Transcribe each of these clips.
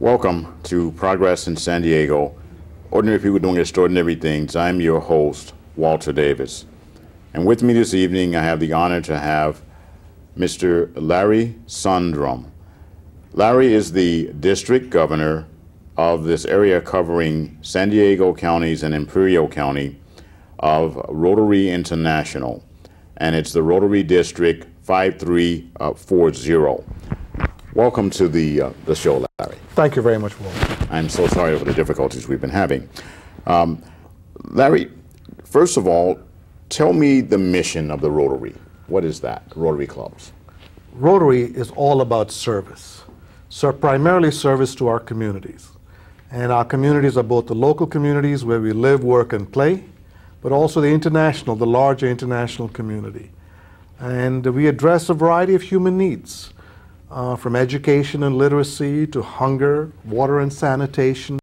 Welcome to Progress in San Diego, Ordinary People Doing Extraordinary Things. I'm your host, Walter Davis. And with me this evening, I have the honor to have Mr. Larry Sundram. Larry is the district governor of this area covering San Diego counties and Imperial County of Rotary International. And it's the Rotary District 5340. Welcome to the show, Larry. Thank you very much, Walter. I'm so sorry for the difficulties we've been having. Larry, first of all, tell me the mission of the Rotary. What is that, Rotary clubs? Rotary is all about service. So primarily service to our communities. And our communities are both the local communities where we live, work, and play, but also the international, the larger international community. And we address a variety of human needs. From education and literacy to hunger, water and sanitation,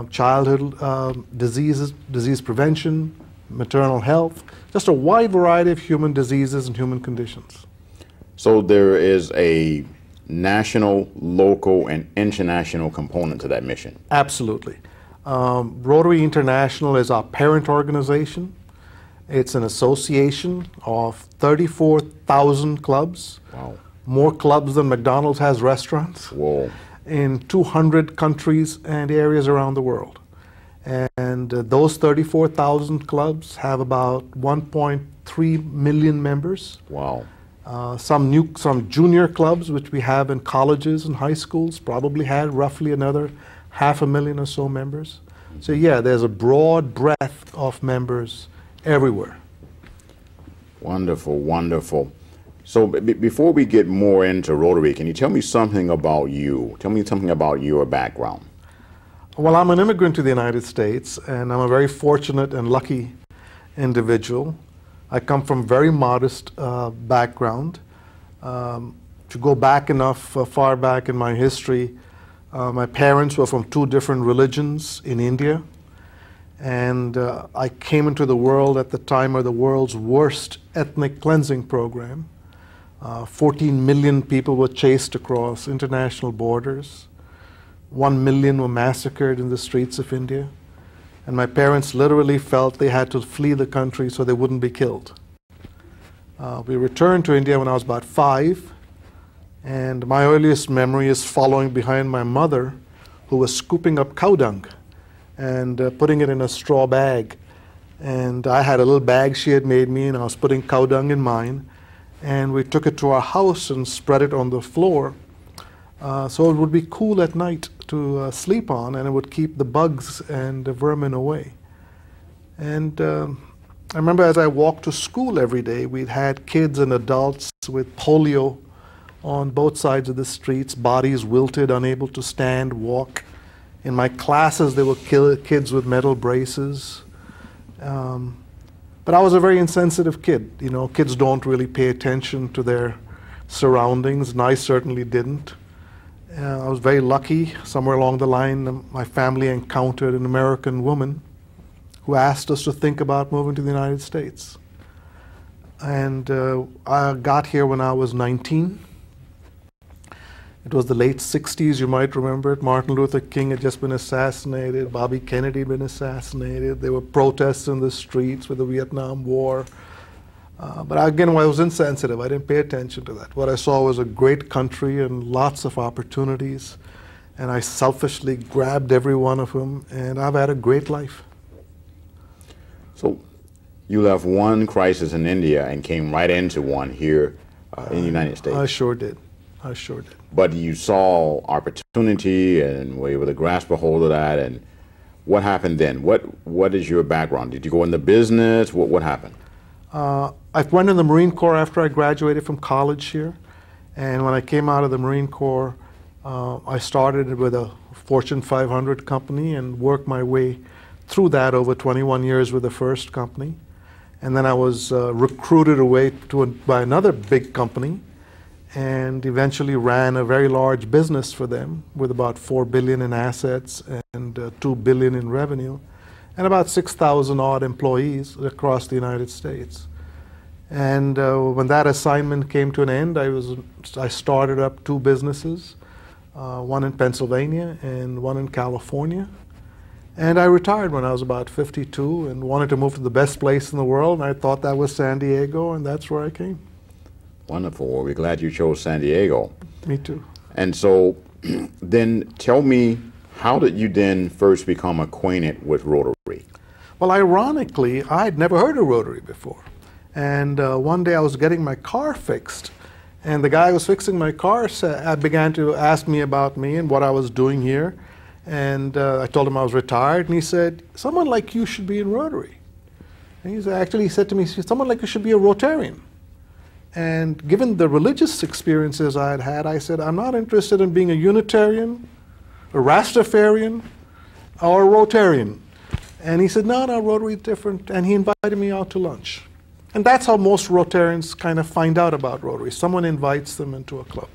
childhood diseases, disease prevention, maternal health, just a wide variety of human diseases and human conditions. So there is a national, local, and international component to that mission? Absolutely. Rotary International is our parent organization. It's an association of 34,000 clubs. Wow. More clubs than McDonald's has restaurants. Whoa. In 200 countries and areas around the world. And those 34,000 clubs have about 1.3 million members. Wow. Some junior clubs, which we have in colleges and high schools, probably had roughly another 500,000 or so members. So yeah, there's a broad breadth of members everywhere. Wonderful, wonderful. So before we get more into Rotary, can you tell me something about you? Tell me something about your background. Well, I'm an immigrant to the United States, and I'm a very fortunate and lucky individual. I come from a very modest background. To go back enough, far back in my history, my parents were from two different religions in India. And I came into the world at the time of the world's worst ethnic cleansing program. 14 million people were chased across international borders. 1 million were massacred in the streets of India. And my parents literally felt they had to flee the country so they wouldn't be killed. We returned to India when I was about 5. And my earliest memory is following behind my mother, who was scooping up cow dung and putting it in a straw bag. And I had a little bag she had made me, and I was putting cow dung in mine. And we took it to our house and spread it on the floor. So it would be cool at night to sleep on, and it would keep the bugs and the vermin away. And I remember as I walked to school every day, we'd had kids and adults with polio on both sides of the streets, bodies wilted, unable to stand, walk. In my classes, there were kids with metal braces. But I was a very insensitive kid. You know, kids don't really pay attention to their surroundings, and I certainly didn't. I was very lucky. Somewhere along the line, my family encountered an American woman who asked us to think about moving to the United States. And I got here when I was 19. It was the late 60s, you might remember it. Martin Luther King had just been assassinated. Bobby Kennedy had been assassinated. There were protests in the streets with the Vietnam War. But again, I was insensitive. I didn't pay attention to that. What I saw was a great country and lots of opportunities. And I selfishly grabbed every one of them. And I've had a great life. So you left one crisis in India and came right into one here in the United States. I sure did. I sure did. But you saw opportunity and were able to grasp a hold of that. And what happened then? What is your background? Did you go into business? What happened? I went in the Marine Corps after I graduated from college here. And when I came out of the Marine Corps, I started with a Fortune 500 company and worked my way through that over 21 years with the first company. And then I was recruited away by another big company, and eventually ran a very large business for them with about $4 billion in assets and $2 billion in revenue, and about 6,000 odd employees across the United States. And when that assignment came to an end, I started up two businesses. one in Pennsylvania and one in California. And I retired when I was about 52 and wanted to move to the best place in the world, and I thought that was San Diego, and that's where I came. Wonderful. Well, we're glad you chose San Diego. Me too. And so then tell me, how did you then first become acquainted with Rotary? Well, ironically, I'd never heard of Rotary before. And one day I was getting my car fixed, and the guy who was fixing my car began to ask me about me and what I was doing here. And I told him I was retired, and he said, someone like you should be in Rotary. And he said to me, someone like you should be a Rotarian. And given the religious experiences I had had, I said, I'm not interested in being a Unitarian, a Rastafarian, or a Rotarian. And he said, no, Rotary is different. And he invited me out to lunch. And that's how most Rotarians kind of find out about Rotary. Someone invites them into a club.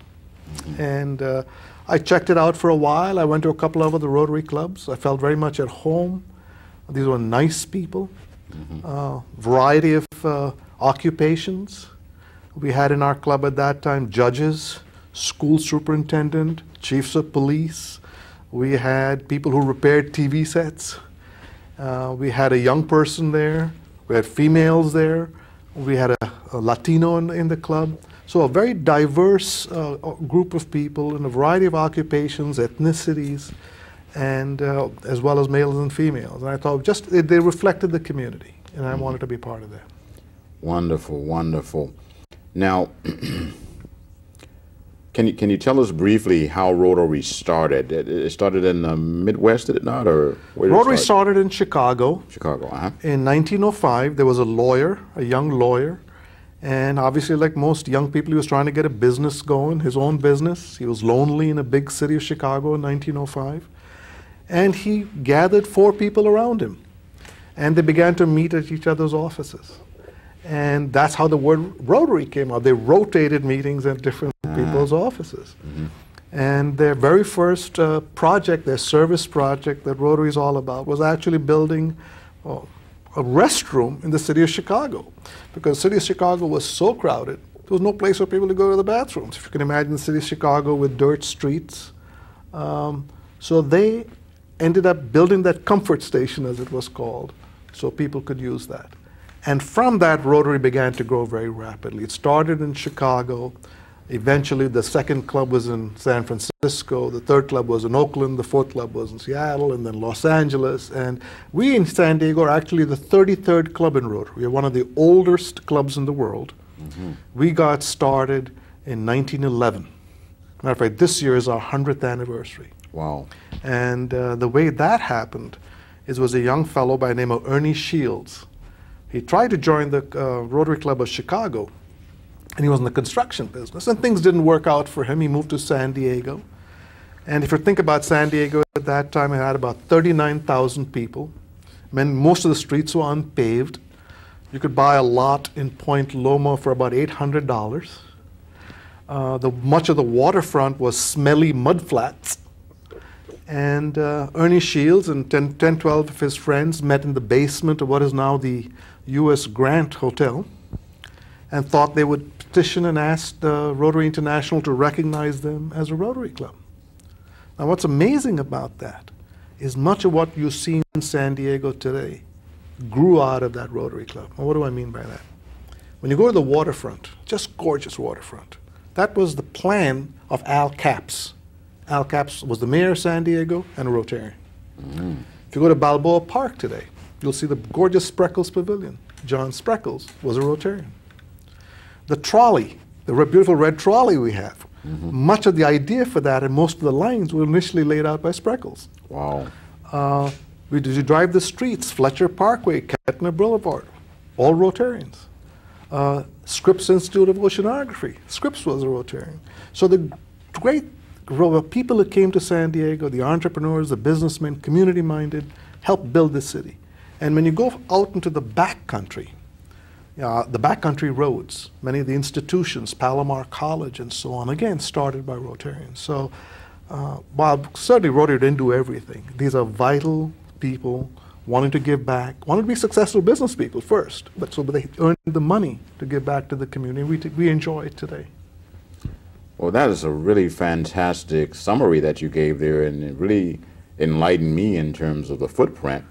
And I checked it out for a while. I went to a couple of other Rotary clubs. I felt very much at home. These were nice people, variety of occupations. We had in our club at that time judges, school superintendent, chiefs of police. We had people who repaired TV sets. We had a young person there. We had females there. We had a Latino in the club. So a very diverse group of people in a variety of occupations, ethnicities, and as well as males and females. And I thought they reflected the community, and I wanted to be part of that. Wonderful, wonderful. Now, can you tell us briefly how Rotary started? It started in the Midwest, did it not? Or where did Rotary started in Chicago. Chicago, In 1905, there was a lawyer, a young lawyer, and obviously, like most young people, he was trying to get a business going, his own business. He was lonely in a big city of Chicago in 1905. And he gathered 4 people around him. And they began to meet at each other's offices. And that's how the word Rotary came out. They rotated meetings at different people's offices. And their very first project, their service project that Rotary is all about, was actually building a restroom in the city of Chicago. Because the city of Chicago was so crowded, there was no place for people to go to the bathrooms. If you can imagine the city of Chicago with dirt streets. So they ended up building that comfort station, as it was called, so people could use that. And from that, Rotary began to grow very rapidly. It started in Chicago. Eventually, the second club was in San Francisco. The third club was in Oakland. The fourth club was in Seattle, and then Los Angeles. And we in San Diego are actually the 33rd club in Rotary. We're one of the oldest clubs in the world. We got started in 1911. Matter of fact, this year is our 100th anniversary. Wow. And the way that happened was a young fellow by the name of Ernie Shields. He tried to join the Rotary Club of Chicago, and he was in the construction business, and things didn't work out for him. He moved to San Diego. And if you think about San Diego at that time, it had about 39,000 people. Most of the streets were unpaved. You could buy a lot in Point Loma for about $800. Much of the waterfront was smelly mudflats. And Ernie Shields and 12 of his friends met in the basement of what is now the U.S. Grant Hotel, and thought they would petition and ask the Rotary International to recognize them as a Rotary Club. Now, what's amazing about that is much of what you see in San Diego today grew out of that Rotary Club. Now, what do I mean by that? When you go to the waterfront, just gorgeous waterfront, that was the plan of Al Capps. Al Capps was the mayor of San Diego and a Rotarian. If you go to Balboa Park today, you'll see the gorgeous Spreckles Pavilion. John Spreckles was a Rotarian. The trolley, the beautiful red trolley we have, much of the idea for that and most of the lines were initially laid out by Spreckles. Wow. You drive the streets, Fletcher Parkway, Kettner Boulevard, all Rotarians. Scripps Institute of Oceanography, Scripps was a Rotarian. So the great people that came to San Diego, the entrepreneurs, the businessmen, community-minded, helped build the city. And when you go out into the backcountry, the backcountry roads, many of the institutions, Palomar College and so on, again, started by Rotarians. So while certainly Rotary didn't do everything, these are vital people wanting to give back, wanting to be successful business people first, but they earned the money to give back to the community. We enjoy it today. Well, that is a really fantastic summary that you gave there, and it really enlightened me in terms of the footprint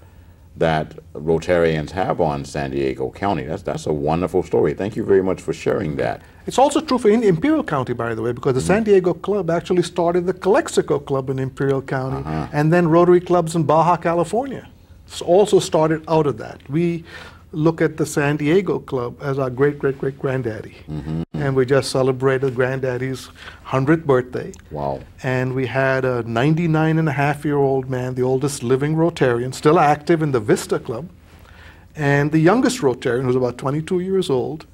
that Rotarians have on San Diego County. That's a wonderful story. Thank you very much for sharing that. It's also true for Imperial County, by the way, because the San Diego Club actually started the Calexico Club in Imperial County, and then Rotary Clubs in Baja California. It's also started out of that. We look at the San Diego Club as our great-great-great-granddaddy. And we just celebrated Granddaddy's 100th birthday. Wow. And we had a 99-and-a-half-year-old man, the oldest living Rotarian, still active in the Vista Club, and the youngest Rotarian, who was about 22 years old.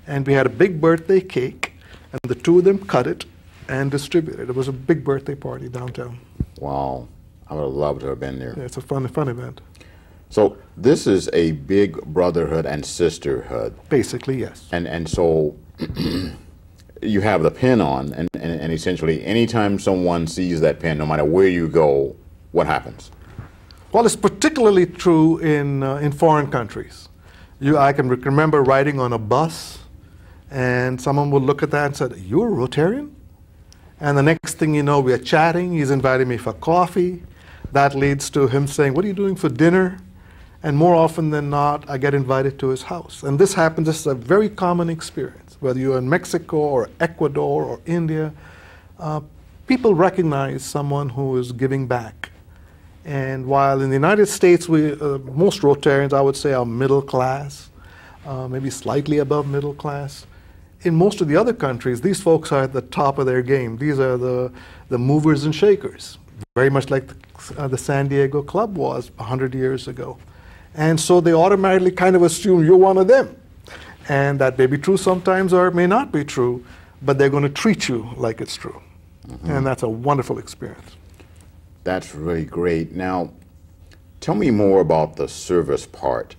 And we had a big birthday cake, and the two of them cut it and distributed it. It was a big birthday party downtown. Wow. I would have loved to have been there. Yeah, it's a fun event. So this is a big brotherhood and sisterhood. Basically, yes. And so you have the pin on, and essentially anytime someone sees that pin, no matter where you go, what happens? Well, it's particularly true in foreign countries. I can remember riding on a bus, and someone would look at that and said, "You're a Rotarian?" And the next thing you know, we are chatting. He's inviting me for coffee. That leads to him saying, "What are you doing for dinner?" And more often than not, I get invited to his house. And this happens, this is a very common experience. Whether you're in Mexico or Ecuador or India, people recognize someone who is giving back. And while in the United States, most Rotarians, I would say, are middle class, maybe slightly above middle class. In most of the other countries, these folks are at the top of their game. These are the movers and shakers, very much like the San Diego Club was 100 years ago. And so they automatically kind of assume you're one of them. And that may be true sometimes or it may not be true, but they're going to treat you like it's true. And that's a wonderful experience. That's really great. Now, tell me more about the service part.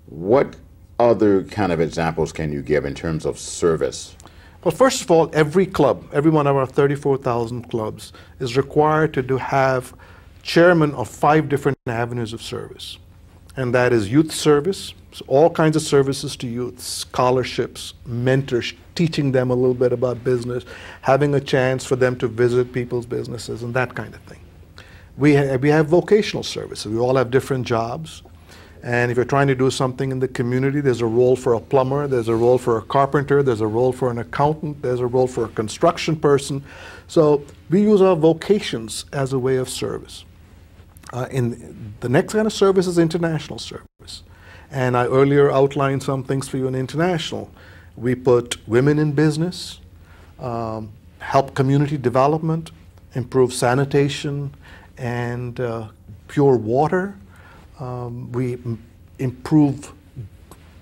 What other kind of examples can you give in terms of service? Well, first of all, every club, every one of our 34,000 clubs, is required to have chairman of 5 different avenues of service. And that is youth service, so all kinds of services to youth, scholarships, mentors, teaching them a little bit about business, having a chance for them to visit people's businesses and that kind of thing. We have vocational services. We all have different jobs. And if you're trying to do something in the community, there's a role for a plumber, there's a role for a carpenter, there's a role for an accountant, there's a role for a construction person. So we use our vocations as a way of service. In the next kind of service is international service. And I earlier outlined some things for you in international. We put women in business, help community development, improve sanitation and pure water. We improve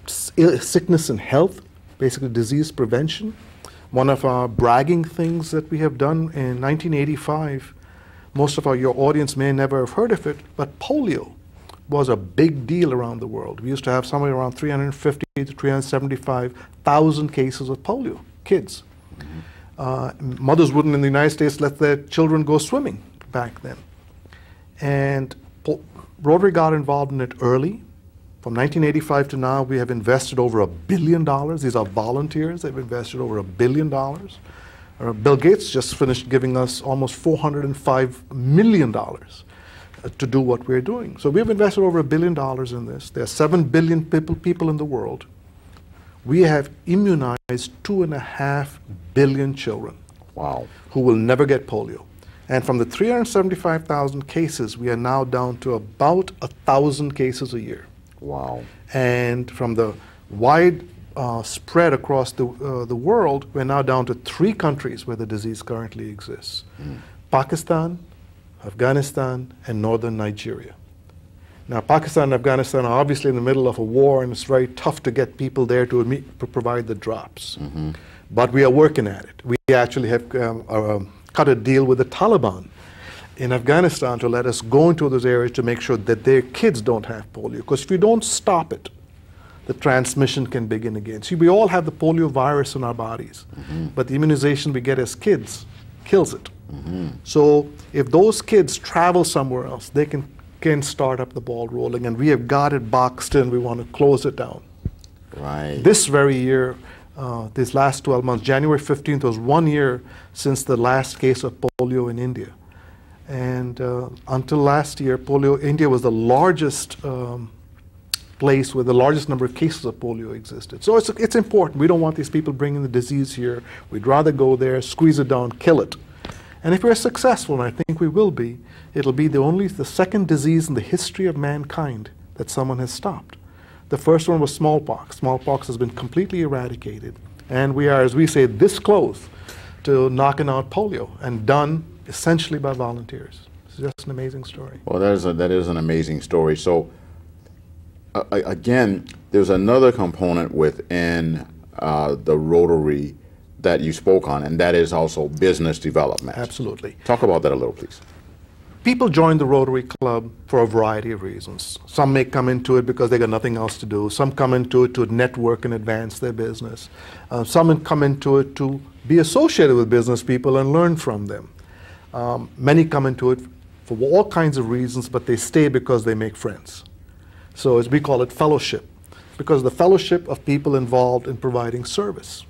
sickness and health, basically disease prevention. One of our bragging things that we have done in 1985, most of your audience may never have heard of it, but polio was a big deal around the world. We used to have somewhere around 350 to 375,000 cases of polio, kids. Mothers wouldn't in the United States let their children go swimming back then. And Rotary got involved in it early. From 1985 to now, we have invested over $1 billion. These are volunteers. They've invested over $1 billion. Bill Gates just finished giving us almost $405 million to do what we're doing. So we've invested over $1 billion in this. There are 7 billion people in the world. We have immunized 2.5 billion children. Wow. Who will never get polio. And from the 375,000 cases, we are now down to about 1,000 cases a year. Wow. And from the wide spread across the world, we're now down to 3 countries where the disease currently exists. Pakistan, Afghanistan, and northern Nigeria. Now, Pakistan and Afghanistan are obviously in the middle of a war, and it's very tough to get people there to provide the drops. But we are working at it. We actually have cut a deal with the Taliban in Afghanistan to let us go into those areas to make sure that their kids don't have polio. Because if you don't stop it, the transmission can begin again. See, we all have the polio virus in our bodies, but the immunization we get as kids kills it. So if those kids travel somewhere else, they can start up the ball rolling, and we have got it boxed in. We want to close it down. Right. This very year, these last 12 months. January 15th was 1 year since the last case of polio in India. And until last year, India was the largest place where the largest number of cases of polio existed. So it's important. We don't want these people bringing the disease here. We'd rather go there, squeeze it down, kill it. And if we're successful, and I think we will be, it'll be the second disease in the history of mankind that someone has stopped. The first one was smallpox. Smallpox has been completely eradicated. And we are, as we say, this close to knocking out polio, and done essentially by volunteers. It's just an amazing story. Well, that is an amazing story. So, again, there's another component within the Rotary that you spoke on, and that is also business development. Absolutely. Talk about that a little, please. People join the Rotary Club for a variety of reasons. Some may come into it because they got nothing else to do. Some come into it to network and advance their business. Some come into it to be associated with business people and learn from them. Many come into it for all kinds of reasons, but they stay because they make friends. So as we call it, fellowship, because the fellowship of people involved in providing service.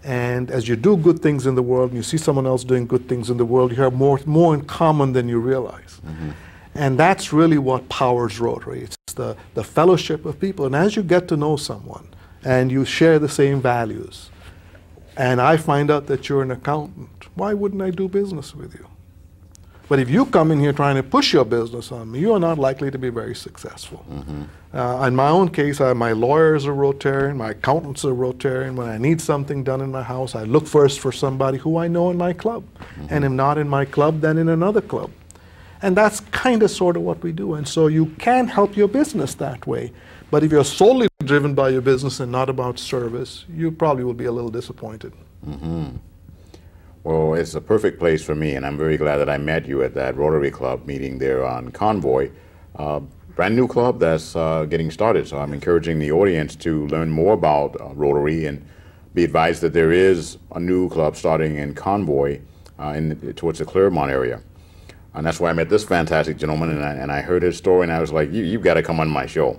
And as you do good things in the world, and you see someone else doing good things in the world, you have more in common than you realize. Mm-hmm. And that's really what powers Rotary. It's the fellowship of people. And as you get to know someone, and you share the same values, and I find out that you're an accountant, why wouldn't I do business with you? But if you come in here trying to push your business on me, you are not likely to be very successful. Mm-hmm. In my own case, my lawyers are Rotarian, my accountants are Rotarian. When I need something done in my house, I look first for somebody who I know in my club. Mm-hmm. And if not in my club, then in another club. And that's kind of sort of what we do. And so you can help your business that way. But if you're solely driven by your business and not about service, you probably will be a little disappointed. Mm-hmm. Well, it's a perfect place for me, and I'm very glad that I met you at that Rotary Club meeting there on Convoy. Brand new club that's getting started, so I'm encouraging the audience to learn more about Rotary and be advised that there is a new club starting in Convoy towards the Claremont area. And that's why I met this fantastic gentleman, and I heard his story, and I was like, you've got to come on my show.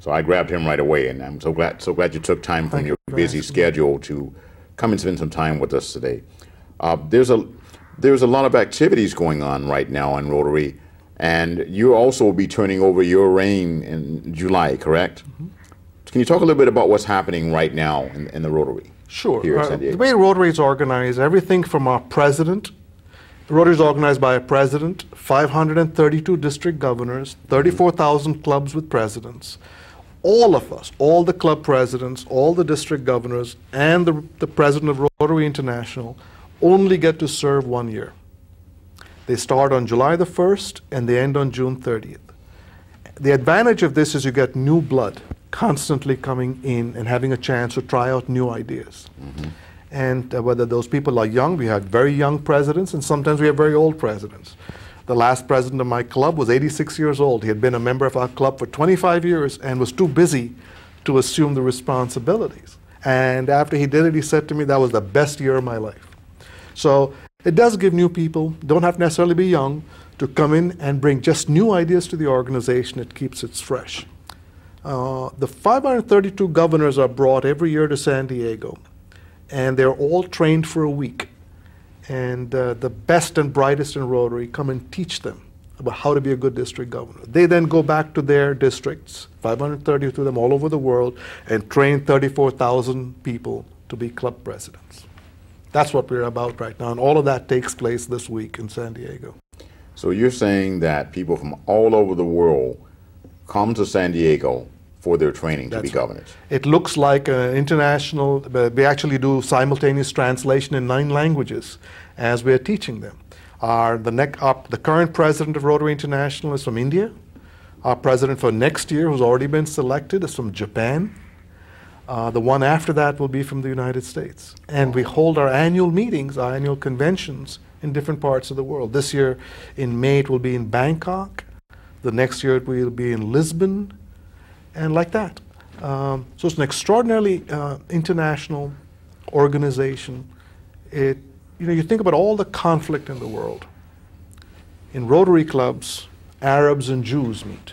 So I grabbed him right away, and I'm so glad you took time from your busy schedule to come and spend some time with us today. There's a lot of activities going on right now in Rotary, and you also will be turning over your reign in July, correct? Mm-hmm. Can you talk a little bit about what's happening right now in the Rotary? Sure. Here in San Diego? The way Rotary is organized, everything from our president. Rotary is organized by a president, 532 district governors, 34,000 clubs with presidents. All of us, all the club presidents, all the district governors, and the president of Rotary International only get to serve 1 year. They start on July the 1st and they end on June 30th. The advantage of this is you get new blood constantly coming in and having a chance to try out new ideas. Mm-hmm. And whether those people are young, we have very young presidents, and sometimes we have very old presidents. The last president of my club was 86 years old. He had been a member of our club for 25 years and was too busy to assume the responsibilities. And after he did it, he said to me, that was the best year of my life. So it does give new people, don't have to necessarily be young, to come in and bring just new ideas to the organization. It keeps it fresh. The 532 governors are brought every year to San Diego, and they're all trained for a week. And the best and brightest in Rotary come and teach them about how to be a good district governor. They then go back to their districts, 532 of them all over the world, and train 34,000 people to be club presidents. That's what we're about right now, and all of that takes place this week in San Diego. So you're saying that people from all over the world come to San Diego for their training to be governors? It looks like international, we actually do simultaneous translation in 9 languages as we're teaching them. The current president of Rotary International is from India. Our president for next year, who's already been selected, is from Japan. The one after that will be from the United States. And we hold our annual meetings, our annual conventions in different parts of the world. This year in May it will be in Bangkok. The next year it will be in Lisbon, and like that. So it's an extraordinarily international organization. You think about all the conflict in the world. In Rotary clubs, Arabs and Jews meet.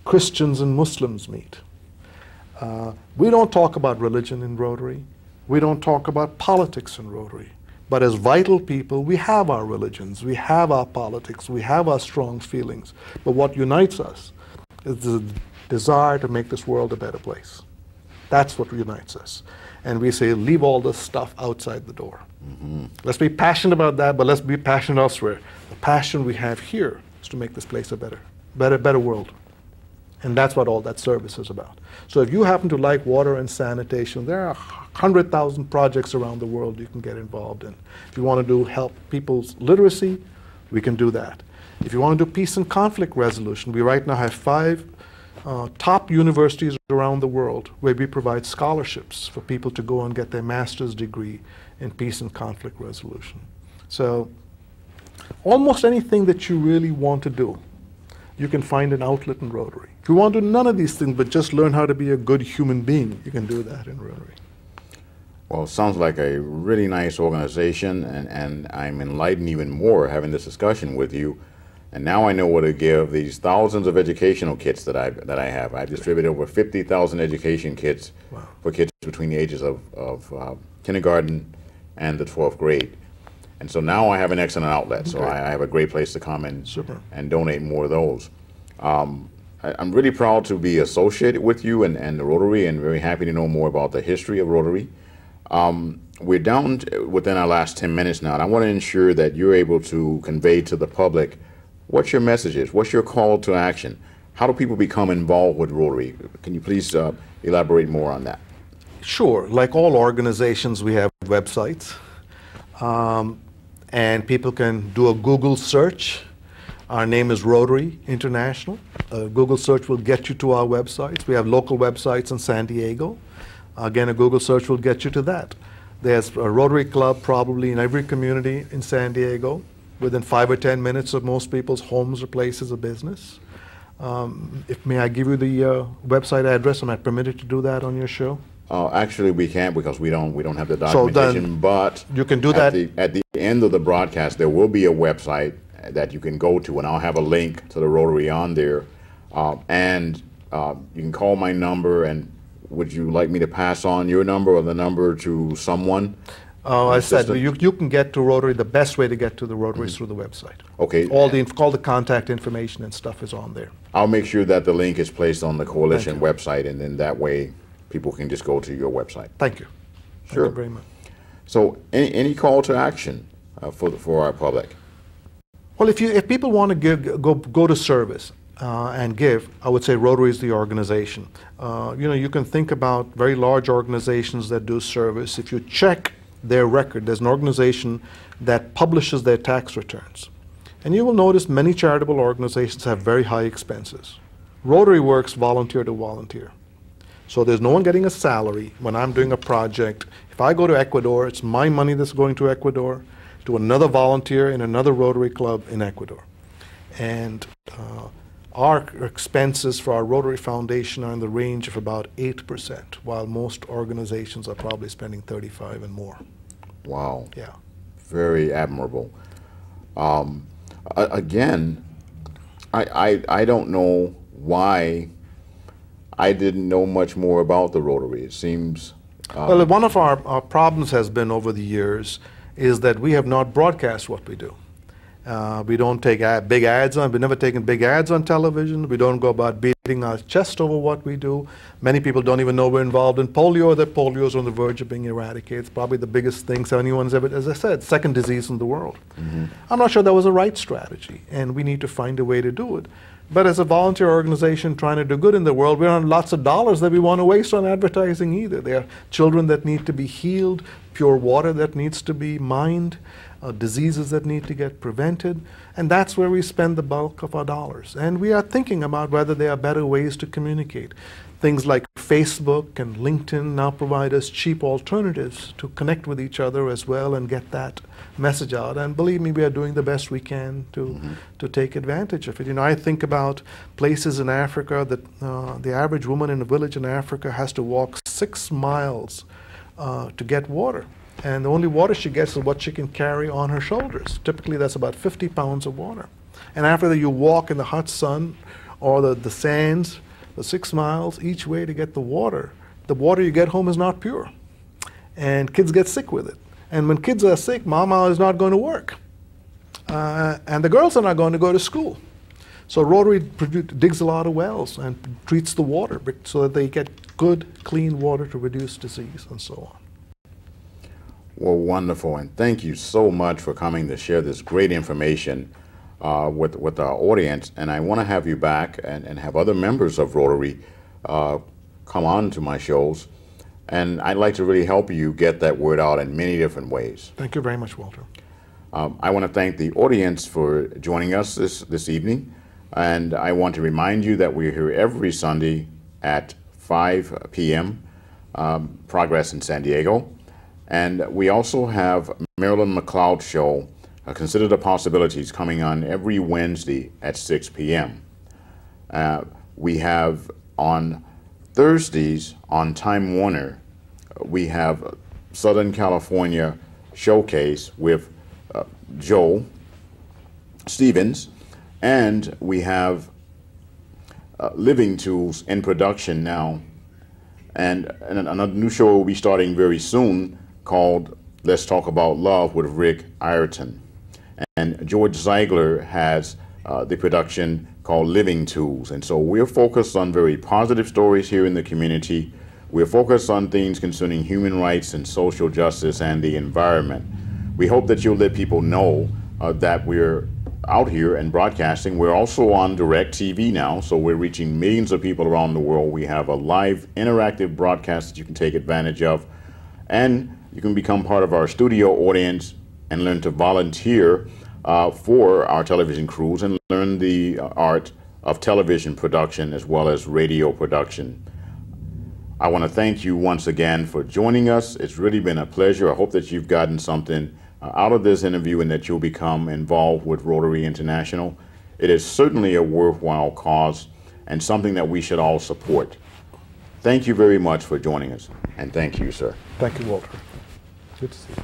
Christians and Muslims meet. We don't talk about religion in Rotary. We don't talk about politics in Rotary. But as vital people, we have our religions, we have our politics, we have our strong feelings. But what unites us is the desire to make this world a better place. That's what unites us. And we say, leave all this stuff outside the door. Let's be passionate about that, but let's be passionate elsewhere. The passion we have here is to make this place a better world. And that's what all that service is about. So if you happen to like water and sanitation, there are 100,000 projects around the world you can get involved in. If you want to help people's literacy, we can do that. If you want to do peace and conflict resolution, we right now have 5 top universities around the world where we provide scholarships for people to go and get their master's degree in peace and conflict resolution. So almost anything that you really want to do, you can find an outlet in Rotary. If you want to do none of these things but just learn how to be a good human being, you can do that in Rotary. Well, it sounds like a really nice organization, and I'm enlightened even more having this discussion with you. And now I know what to give these thousands of educational kits that I have. I've distributed over 50,000 education kits for kids between the ages of kindergarten and the 12th grade. And so now I have an excellent outlet, so I have a great place to come and donate more of those. I'm really proud to be associated with you and the Rotary, and very happy to know more about the history of Rotary. We're down within our last 10 minutes now, and I want to ensure that you're able to convey to the public what your message is, what's your call to action. How do people become involved with Rotary? Can you please elaborate more on that? Sure. Like all organizations, we have websites. And people can do a Google search. Our name is Rotary International. A Google search will get you to our websites. We have local websites in San Diego. Again, a Google search will get you to that. There's a Rotary Club probably in every community in San Diego, within 5 or 10 minutes of most people's homes or places of business. May I give you the website address? Am I permitted to do that on your show? Actually, we can't, because we don't have the documentation. So but you can do that at the end of the broadcast. There will be a website that you can go to, and I'll have a link to the Rotary on there. And you can call my number. And would you like me to pass on your number or the number to someone? I said you can get to Rotary. The best way to get to the Rotary is through the website. Okay. All the contact information and stuff is on there. I'll make sure that the link is placed on the coalition website, and then that way people can just go to your website. Thank you. Sure. Thank you very much. So, any call to action for our public? Well, if people want to go to service and give, I would say Rotary is the organization. You can think about very large organizations that do service. If you check their record, there's an organization that publishes their tax returns. And you will notice many charitable organizations have very high expenses. Rotary works volunteer to volunteer. So there's no one getting a salary when I'm doing a project. If I go to Ecuador, it's my money that's going to Ecuador, to another volunteer in another Rotary Club in Ecuador. And our expenses for our Rotary Foundation are in the range of about 8%, while most organizations are probably spending 35 and more. Wow. Yeah. Very admirable. Again, I don't know why I didn't know much more about the Rotary. It seems... well, one of our problems has been over the years is that we have not broadcast what we do. We don't take big ads on, we've never taken big ads on television. We don't go about beating our chest over what we do. Many people don't even know we're involved in polio, or that polio is on the verge of being eradicated. It's probably the biggest thing anyone's ever, as I said, second disease in the world. I'm not sure that was a right strategy, and we need to find a way to do it. But as a volunteer organization trying to do good in the world, we don't have lots of dollars that we want to waste on advertising either. There are children that need to be healed, pure water that needs to be mined, diseases that need to get prevented, and that's where we spend the bulk of our dollars. And we are thinking about whether there are better ways to communicate. Things like Facebook and LinkedIn now provide us cheap alternatives to connect with each other as well and get that message out. And believe me, we are doing the best we can to take advantage of it. You know, I think about places in Africa that the average woman in a village in Africa has to walk 6 miles to get water. And the only water she gets is what she can carry on her shoulders. Typically, that's about 50 pounds of water. And after that, you walk in the hot sun or the sands 6 miles each way to get the water. The water you get home is not pure. And kids get sick with it. And when kids are sick, mama is not going to work. And the girls are not going to go to school. So Rotary digs a lot of wells and treats the water so that they get good, clean water to reduce disease and so on. Well, wonderful, and thank you so much for coming to share this great information with our audience. And I want to have you back and have other members of Rotary come on to my shows. And I'd like to really help you get that word out in many different ways. Thank you very much, Walter. I want to thank the audience for joining us this evening. And I want to remind you that we're here every Sunday at 5 p.m., Progress in San Diego. And we also have Marilyn McLeod Show, Consider the Possibilities, coming on every Wednesday at 6 p.m. We have on Thursdays on Time Warner, we have Southern California Showcase with Joe Stevens, and we have Living Tools in production now. And another new show will be starting very soon called Let's Talk About Love with Rick Ireton. And George Ziegler has the production called Living Tools. And so we're focused on very positive stories here in the community. We're focused on things concerning human rights and social justice and the environment. We hope that you'll let people know that we're out here and broadcasting. We're also on direct TV now, so we're reaching millions of people around the world. We have a live interactive broadcast that you can take advantage of, and you can become part of our studio audience and learn to volunteer for our television crews and learn the art of television production as well as radio production. I want to thank you once again for joining us. It's really been a pleasure. I hope that you've gotten something out of this interview and that you'll become involved with Rotary International. It is certainly a worthwhile cause and something that we should all support. Thank you very much for joining us, and thank you, sir. Thank you, Walter. Good to see you.